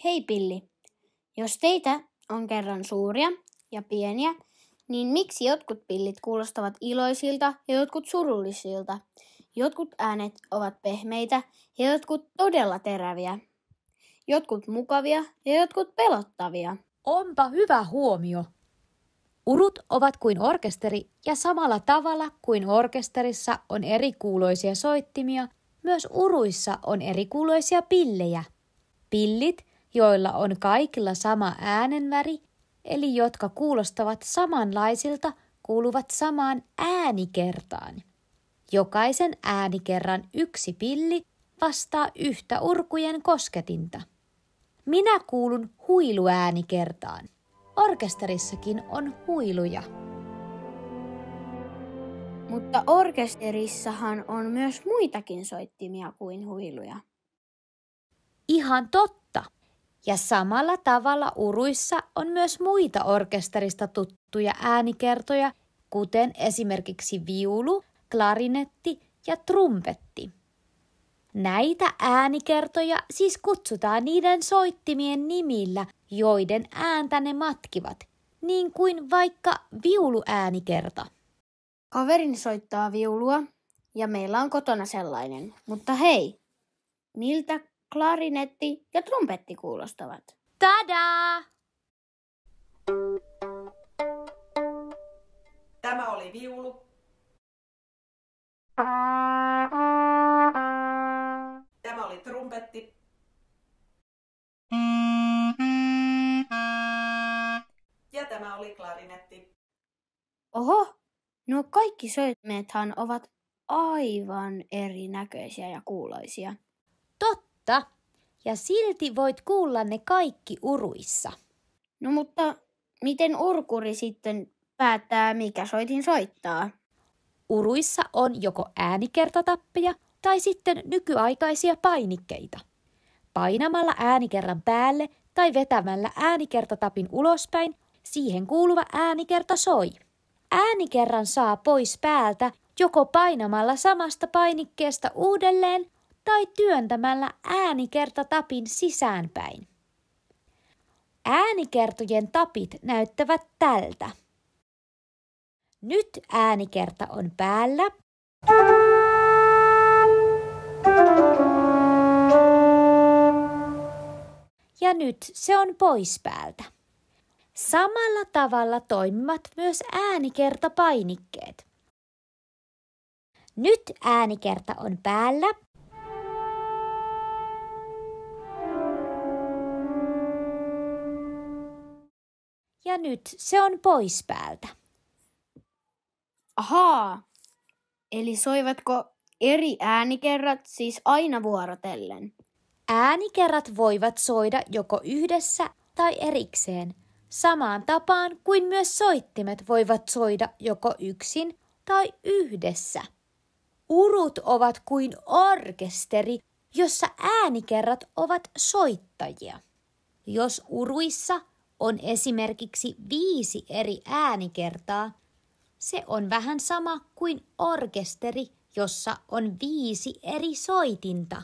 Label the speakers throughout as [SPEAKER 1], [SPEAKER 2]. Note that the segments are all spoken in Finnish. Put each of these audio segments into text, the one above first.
[SPEAKER 1] Hei Pilli, jos teitä on kerran suuria ja pieniä, niin miksi jotkut pillit kuulostavat iloisilta ja jotkut surullisilta? Jotkut äänet ovat pehmeitä ja jotkut todella teräviä. Jotkut mukavia ja jotkut pelottavia.
[SPEAKER 2] Onpa hyvä huomio. Urut ovat kuin orkesteri ja samalla tavalla kuin orkesterissa on erikuuloisia soittimia, myös uruissa on erikuuloisia pillejä. Pillit, joilla on kaikilla sama äänenväri, eli jotka kuulostavat samanlaisilta, kuuluvat samaan äänikertaan. Jokaisen äänikerran yksi pilli vastaa yhtä urkujen kosketinta. Minä kuulun huiluäänikertaan. Orkesterissakin on huiluja.
[SPEAKER 1] Mutta orkesterissahan on myös muitakin soittimia kuin huiluja.
[SPEAKER 2] Ihan totta. Ja samalla tavalla uruissa on myös muita orkesterista tuttuja äänikertoja, kuten esimerkiksi viulu, klarinetti ja trumpetti. Näitä äänikertoja siis kutsutaan niiden soittimien nimillä, joiden ääntä ne matkivat, niin kuin vaikka viuluäänikerta.
[SPEAKER 1] Kaverini soittaa viulua ja meillä on kotona sellainen. Mutta hei, miltä klarinetti ja trumpetti kuulostavat?
[SPEAKER 2] Tadaa!
[SPEAKER 3] Tämä oli viulu. Tämä oli trumpetti. Ja tämä oli klarinetti.
[SPEAKER 1] Oho, nuo kaikki soittimethan ovat aivan erinäköisiä ja kuuloisia.
[SPEAKER 2] Totta, ja silti voit kuulla ne kaikki uruissa.
[SPEAKER 1] No mutta miten urkuri sitten päättää, mikä soitin soittaa?
[SPEAKER 2] Uruissa on joko äänikertatappeja tai sitten nykyaikaisia painikkeita. Painamalla äänikerran päälle tai vetämällä äänikertatapin ulospäin siihen kuuluva äänikerta soi. Äänikerran saa pois päältä joko painamalla samasta painikkeesta uudelleen tai työntämällä äänikertatapin sisäänpäin. Äänikertojen tapit näyttävät tältä. Nyt äänikerta on päällä. Ja nyt se on pois päältä. Samalla tavalla toimivat myös äänikertapainikkeet. Nyt äänikerta on päällä. Ja nyt se on pois päältä.
[SPEAKER 1] Ahaa, eli soivatko eri äänikerrat siis aina vuorotellen?
[SPEAKER 2] Äänikerrat voivat soida joko yhdessä tai erikseen, samaan tapaan kuin myös soittimet voivat soida joko yksin tai yhdessä. Urut ovat kuin orkesteri, jossa äänikerrat ovat soittajia. Jos uruissa on esimerkiksi 5 eri äänikertaa, se on vähän sama kuin orkesteri, jossa on 5 eri soitinta.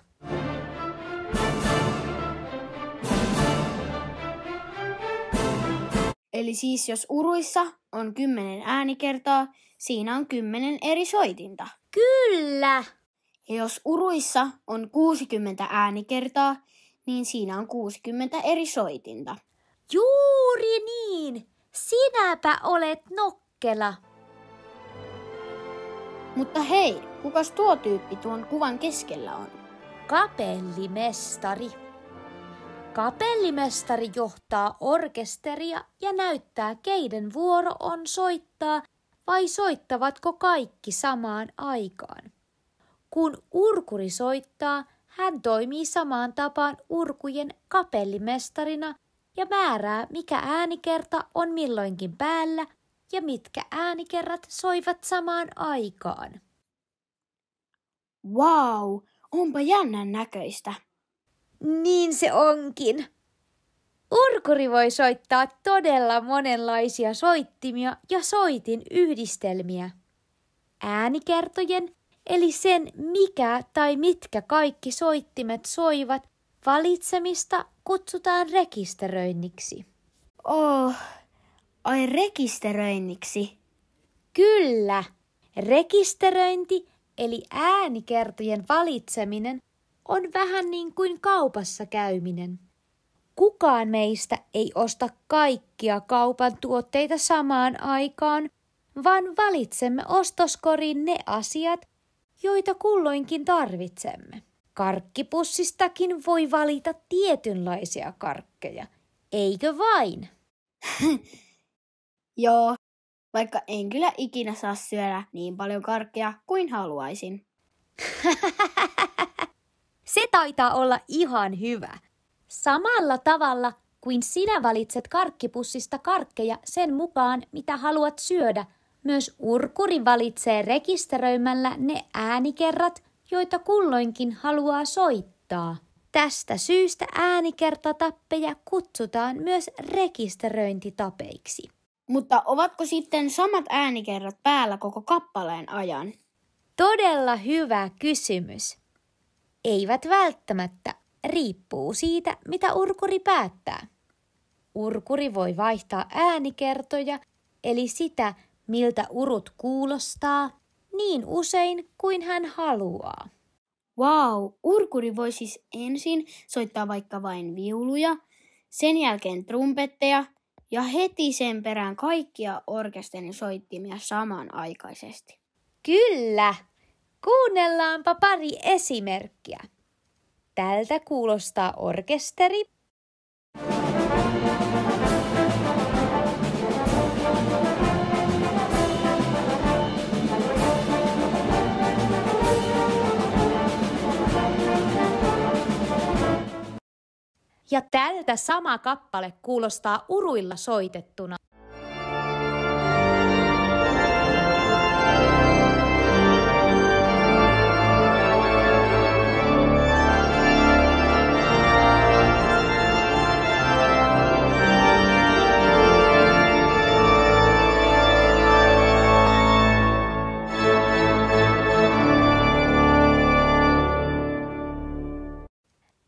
[SPEAKER 1] Eli siis jos uruissa on 10 äänikertaa, siinä on 10 eri soitinta.
[SPEAKER 2] Kyllä!
[SPEAKER 1] Ja jos uruissa on 60 äänikertaa, niin siinä on 60 eri soitinta.
[SPEAKER 2] Juuri niin! Sinäpä olet nokkela.
[SPEAKER 1] Mutta hei, kukas tuo tyyppi tuon kuvan keskellä on?
[SPEAKER 2] Kapellimestari. Kapellimestari johtaa orkesteria ja näyttää, keiden vuoro on soittaa vai soittavatko kaikki samaan aikaan. Kun urkuri soittaa, hän toimii samaan tapaan urkujen kapellimestarina ja määrää, mikä äänikerta on milloinkin päällä ja mitkä äänikerrat soivat samaan aikaan.
[SPEAKER 1] Vau, onpa jännän näköistä.
[SPEAKER 2] Niin se onkin. Urkuri voi soittaa todella monenlaisia soittimia ja soitin yhdistelmiä. Äänikertojen, eli sen mikä tai mitkä kaikki soittimet soivat, Valitsemista kutsutaan rekisteröinniksi.
[SPEAKER 1] Ai rekisteröinniksi.
[SPEAKER 2] Kyllä, rekisteröinti eli äänikertojen valitseminen on vähän niin kuin kaupassa käyminen. Kukaan meistä ei osta kaikkia kaupan tuotteita samaan aikaan, vaan valitsemme ostoskoriin ne asiat, joita kulloinkin tarvitsemme. Karkkipussistakin voi valita tietynlaisia karkkeja, eikö vain?
[SPEAKER 1] Joo, vaikka en kyllä ikinä saa syödä niin paljon karkkeja kuin haluaisin.
[SPEAKER 2] Se taitaa olla ihan hyvä. Samalla tavalla kuin sinä valitset karkkipussista karkkeja sen mukaan, mitä haluat syödä, myös urkuri valitsee rekisteröimällä ne äänikerrat, joita kulloinkin haluaa soittaa. Tästä syystä äänikertatappeja kutsutaan myös rekisteröintitapeiksi.
[SPEAKER 1] Mutta ovatko sitten samat äänikerrat päällä koko kappaleen ajan?
[SPEAKER 2] Todella hyvä kysymys. Eivät välttämättä, riippuu siitä, mitä urkuri päättää. Urkuri voi vaihtaa äänikertoja, eli sitä, miltä urut kuulostaa, niin usein kuin hän haluaa.
[SPEAKER 1] Urkuri voi siis ensin soittaa vaikka vain viuluja, sen jälkeen trumpetteja ja heti sen perään kaikkia orkesterin soittimia samanaikaisesti.
[SPEAKER 2] Kyllä! Kuunnellaanpa pari esimerkkiä. Tältä kuulostaa orkesteri. Ja tältä sama kappale kuulostaa uruilla soitettuna.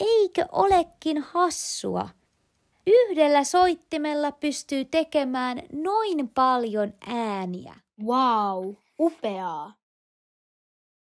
[SPEAKER 2] Eikö olekin hassua? Yhdellä soittimella pystyy tekemään noin paljon ääniä.
[SPEAKER 1] Upeaa!